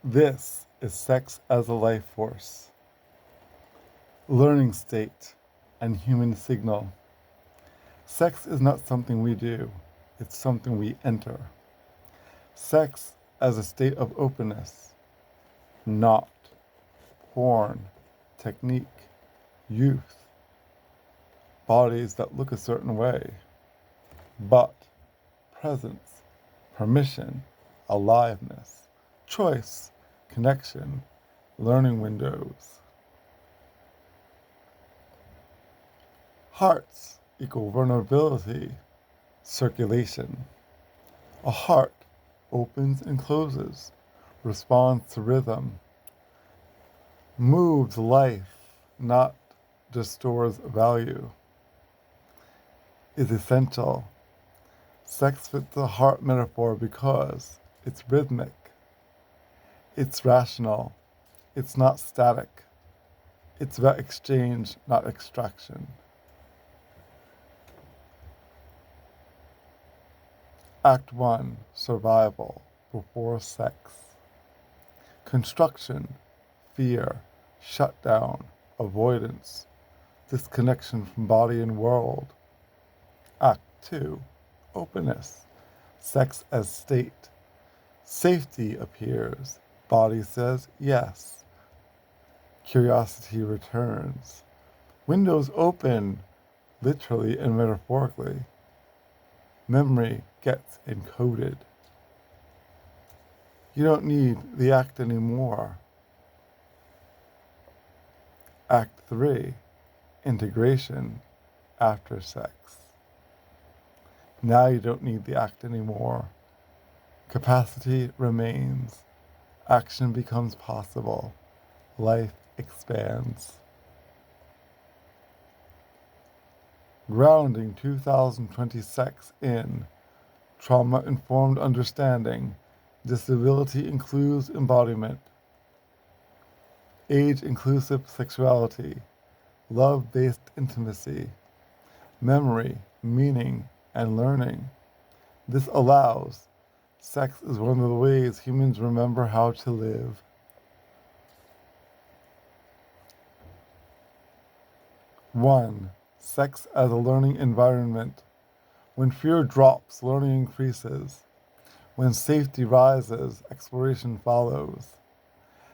This is sex as a life force, learning state, and human signal. Sex is not something we do, it's something we enter. Sex as a state of openness, not porn, technique, youth, bodies that look a certain way, but presence, permission, aliveness, choice, connection, learning windows. Hearts equal vulnerability, circulation. A heart opens and closes, responds to rhythm, moves life, not just stores value. Is essential. Sex fits the heart metaphor because it's rhythmic, it's rational, it's not static, it's about exchange, not extraction. Act 1, survival, before sex. Construction, fear, shutdown, avoidance, disconnection from body and world. Act 2, openness, sex as state. Safety appears, body says yes. Curiosity returns. Windows open, literally and metaphorically. Memory gets encoded. You don't need the act anymore. Act 3, integration, after sex. Now you don't need the act anymore. Capacity remains. Action becomes possible. Life expands. Grounding 2020 sex in trauma-informed understanding, disability includes embodiment, age-inclusive sexuality, love-based intimacy, memory, meaning, and learning. This allows. Sex is one of the ways humans remember how to live. One, sex as a learning environment. When fear drops, learning increases. When safety rises, exploration follows.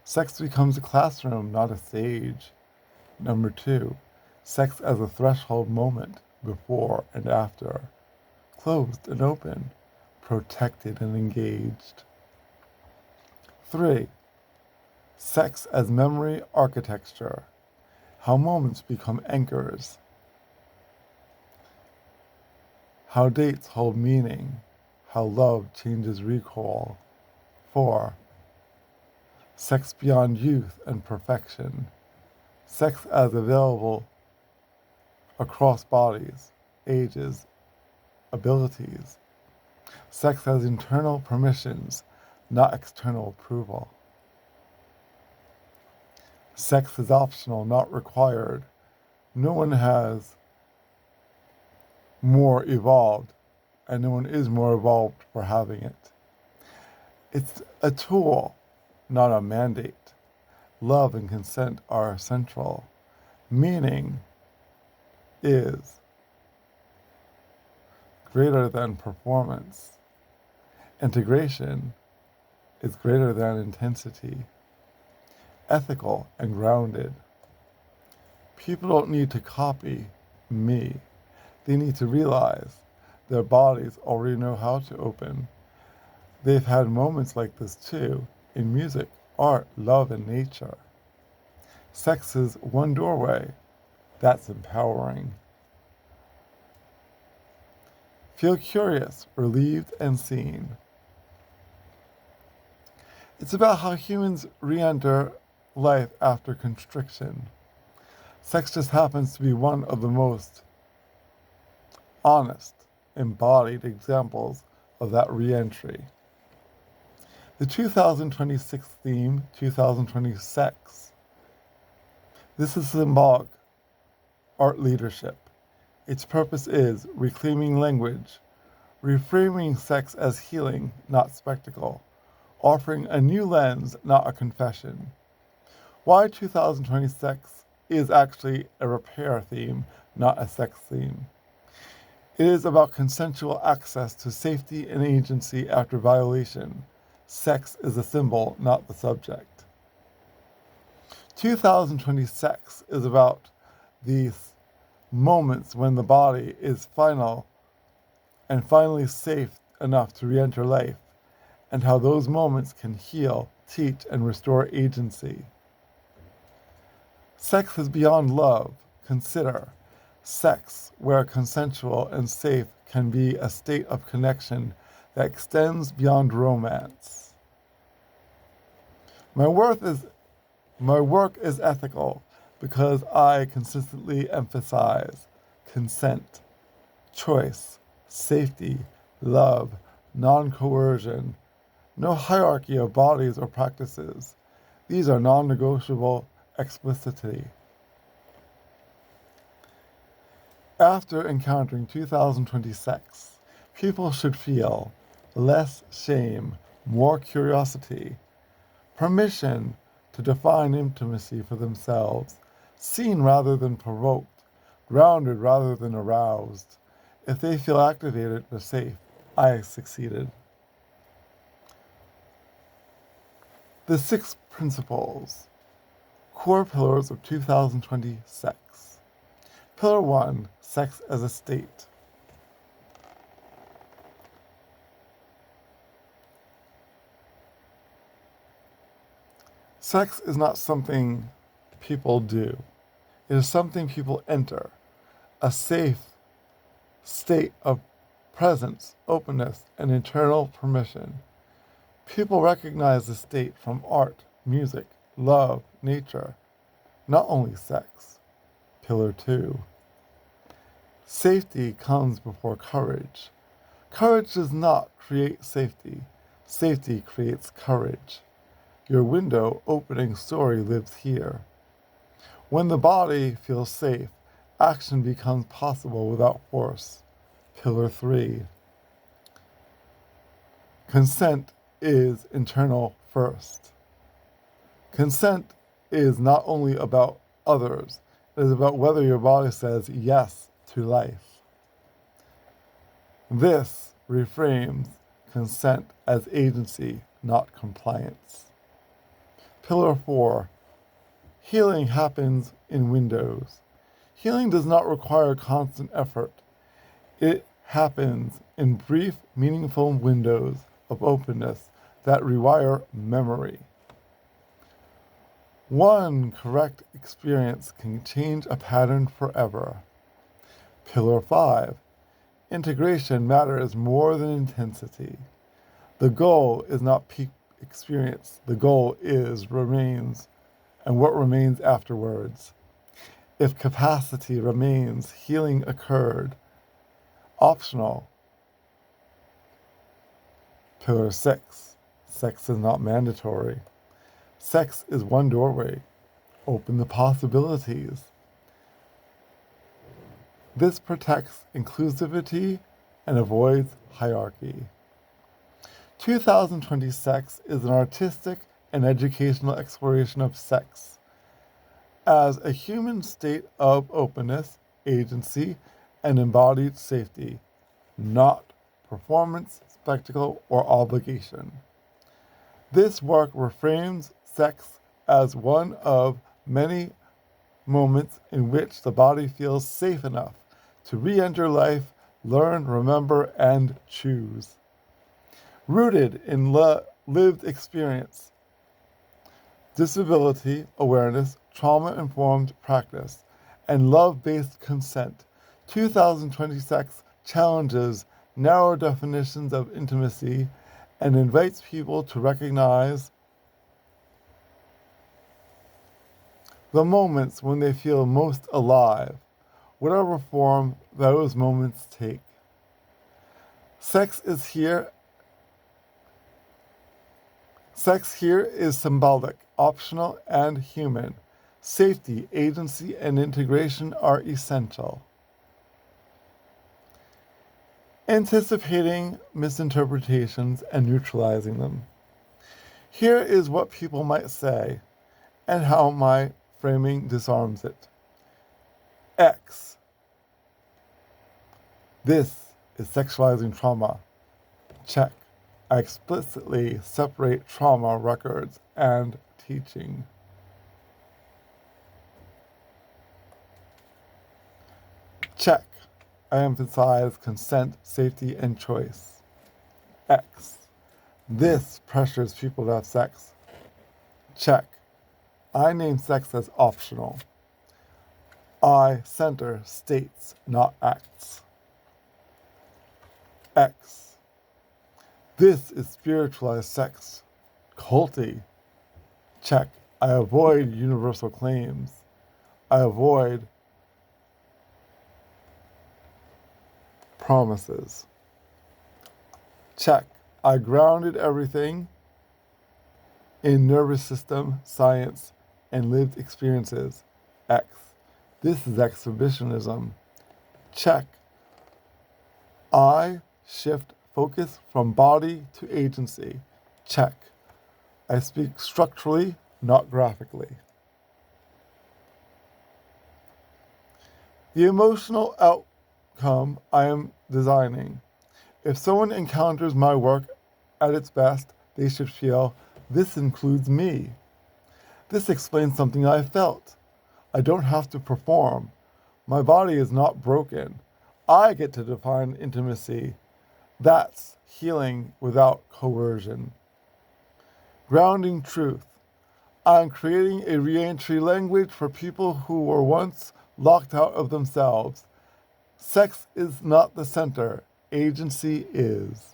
Sex becomes a classroom, not a stage. Number 2, sex as a threshold moment, before and after. Closed and open, protected and engaged. 3, sex as memory architecture. How moments become anchors. How dates hold meaning. How love changes recall. 4, sex beyond youth and perfection. Sex as available across bodies, ages, abilities. Sex has internal permissions, not external approval. Sex is optional, not required. No one has more evolved, and no one is more evolved for having it. It's a tool, not a mandate. Love and consent are central. Meaning is greater than performance. Integration is greater than intensity. Ethical and grounded. People don't need to copy me. They need to realize their bodies already know how to open. They've had moments like this too, in music, art, love, and nature. Sex is one doorway. That's empowering. Feel curious, relieved, and seen. It's about how humans re-enter life after constriction. Sex just happens to be one of the most honest, embodied examples of that re-entry. The 2026 theme, 2020 Sex. This is symbolic art leadership. Its purpose is reclaiming language, reframing sex as healing, not spectacle, offering a new lens, not a confession. Why 2020 sex is actually a repair theme, not a sex theme. It is about consensual access to safety and agency after violation. Sex is the symbol, not the subject. 2020 sex is about these moments when the body is finally safe enough to re-enter life, and how those moments can heal, teach, and restore agency. Sex is beyond love. Consider sex, where consensual and safe can be a state of connection that extends beyond romance. My work is ethical because I consistently emphasize consent, choice, safety, love, non-coercion, no hierarchy of bodies or practices. These are non-negotiable explicitly. After encountering 2020 sex, people should feel less shame, more curiosity, permission to define intimacy for themselves, seen rather than provoked, grounded rather than aroused. If they feel activated or safe, I succeeded. The 6 principles, core pillars of 2020 sex. Pillar 1, sex as a state. Sex is not something people do. It is something people enter, a safe state of presence, openness, and internal permission. People recognize the state from art, music, love, nature, not only sex. Pillar 2. Safety comes before courage. Courage does not create safety. Safety creates courage. Your window opening story lives here. When the body feels safe, action becomes possible without force. Pillar 3. Consent is internal first. Consent is not only about others, it is about whether your body says yes to life. This reframes consent as agency, not compliance. Pillar 4. Healing happens in windows. Healing does not require constant effort. It happens in brief, meaningful windows of openness that rewire memory. One correct experience can change a pattern forever. Pillar 5. Integration matters more than intensity. The goal is not peak experience. The goal remains, and what remains afterwards. If capacity remains, healing occurred. Optional. Pillar 6. Sex is not mandatory. Sex is one doorway. Open the possibilities. This protects inclusivity and avoids hierarchy. 2020 sex is an artistic and educational exploration of sex as a human state of openness, agency, and embodied safety, not performance, spectacle, or obligation. This work reframes sex as one of many moments in which the body feels safe enough to re-enter life, learn, remember, and choose. Rooted in lived experience, disability awareness, trauma-informed practice, and love-based consent, 2020 sex challenges narrow definitions of intimacy and invites people to recognize the moments when they feel most alive, whatever form those moments take. Sex here is symbolic, optional, and human. Safety, agency, and integration are essential. Anticipating misinterpretations and neutralizing them. Here is what people might say, and how my framing disarms it. X. This is sexualizing trauma. Check. I explicitly separate trauma records and teaching. Check. I emphasize consent, safety, and choice. X. This pressures people to have sex. Check. I name sex as optional. I center states, not acts. X. This is spiritualized sex. Cult-y. Check. I avoid universal claims. I avoid promises. Check. I grounded everything in nervous system, science, and lived experiences. X. This is exhibitionism. Check. I shift focus from body to agency. Check. I speak structurally, not graphically. The emotional outcome I am designing. If someone encounters my work at its best, they should feel, this includes me. This explains something I felt. I don't have to perform. My body is not broken. I get to define intimacy. That's healing without coercion. Grounding truth. I'm creating a re-entry language for people who were once locked out of themselves. Sex is not the center. Agency is.